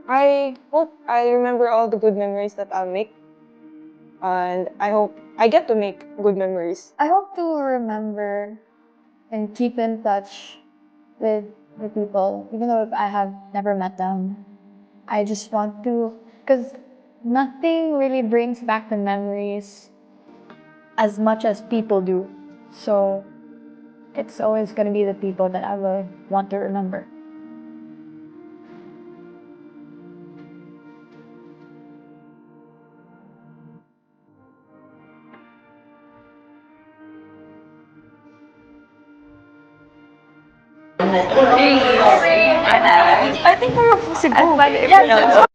I hope I remember all the good memories that I'll make. And I hope I get to make good memories. I hope to remember and keep in touch with the people, even though I have never met them. I just want to, because nothing really brings back the memories as much as people do. So it's always going to be the people that I will want to remember. I think we're possible. Yeah,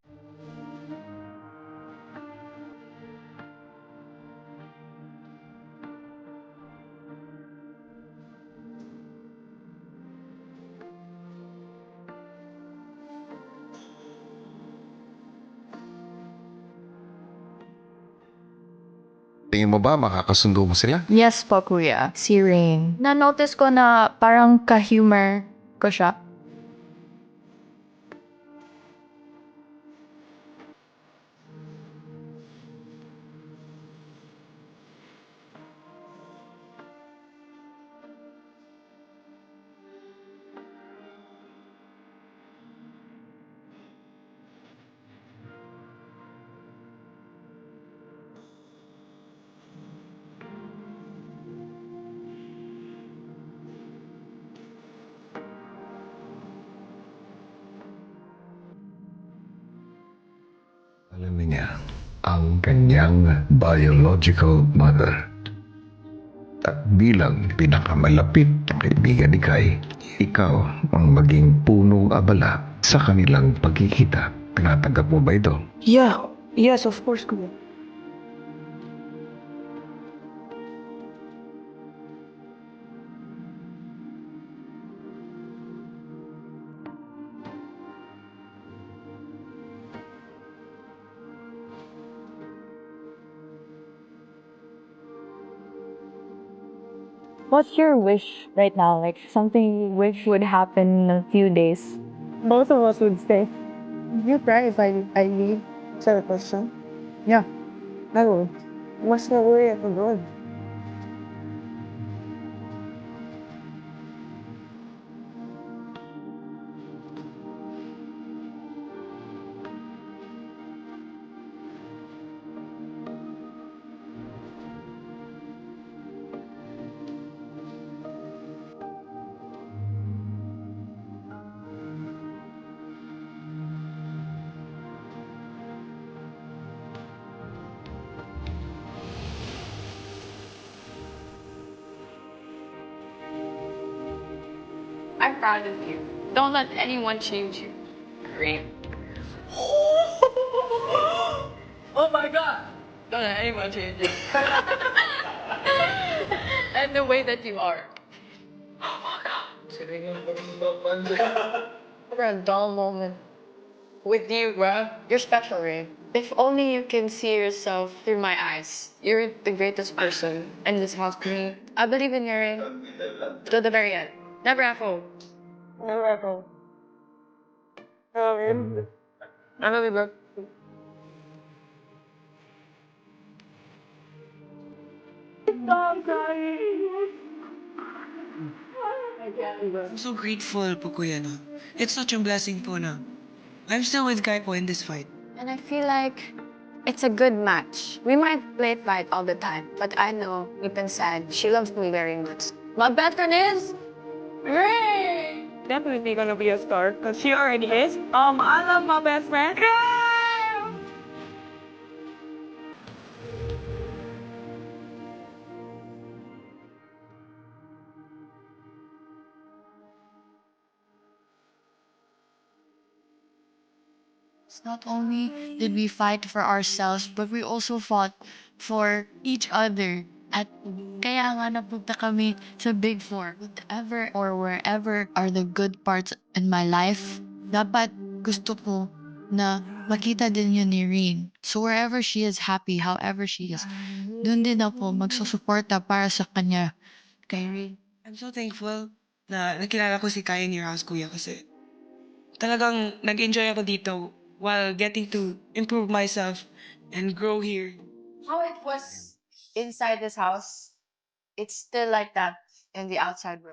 Tingin mo ba makakasundo mo sila? yes po, kuya. Si Rain. Na-notice ko na parang ka-humor ko siya. Alam niya ang kanyang biological mother. At bilang pinakamalapit na kaibigan ni Kai, ikaw ang maging punong abala sa kanilang pagkikita. Tinatanggap mo ba ito? Yeah. Yes, of course, kuya. What's your wish right now? Like something you wish would happen in a few days? Both of us would stay. You cry if I leave? Is that a question? Yeah. I would. Mas na worry ako doon. I'm proud of you. Don't let anyone change you. Great. Oh my god! Don't let anyone change you. And the way that you are. Oh my god. For a dull moment. With you, bruh. You're special, Ray. If only you can see yourself through my eyes. You're the greatest person in this house. I believe in you, Ray. To the very end. Never have hope. Never ako. I love you, bro. I'm so grateful po, Kuya, no? It's such a blessing po, na. I'm still with Kai po in this fight. And I feel like it's a good match. We might play fight all the time, but I know, deep inside, she loves me very much. My best friend is Ray! Definitely gonna be a star, because she already is. I love my best friend. Not only did we fight for ourselves, but we also fought for each other. At kaya nga napunta kami sa Big Four. Whatever or wherever are the good parts in my life, dapat gusto ko na makita din yun ni Reen. So wherever she is happy, however she is, dun din ako magsusuporta para sa kanya. Kay Reen. I'm so thankful na nakilala ko si Kai in your house, Kuya, kasi talagang nag-enjoy ako dito while getting to improve myself and grow here. How it was inside this house, it's still like that in the outside world.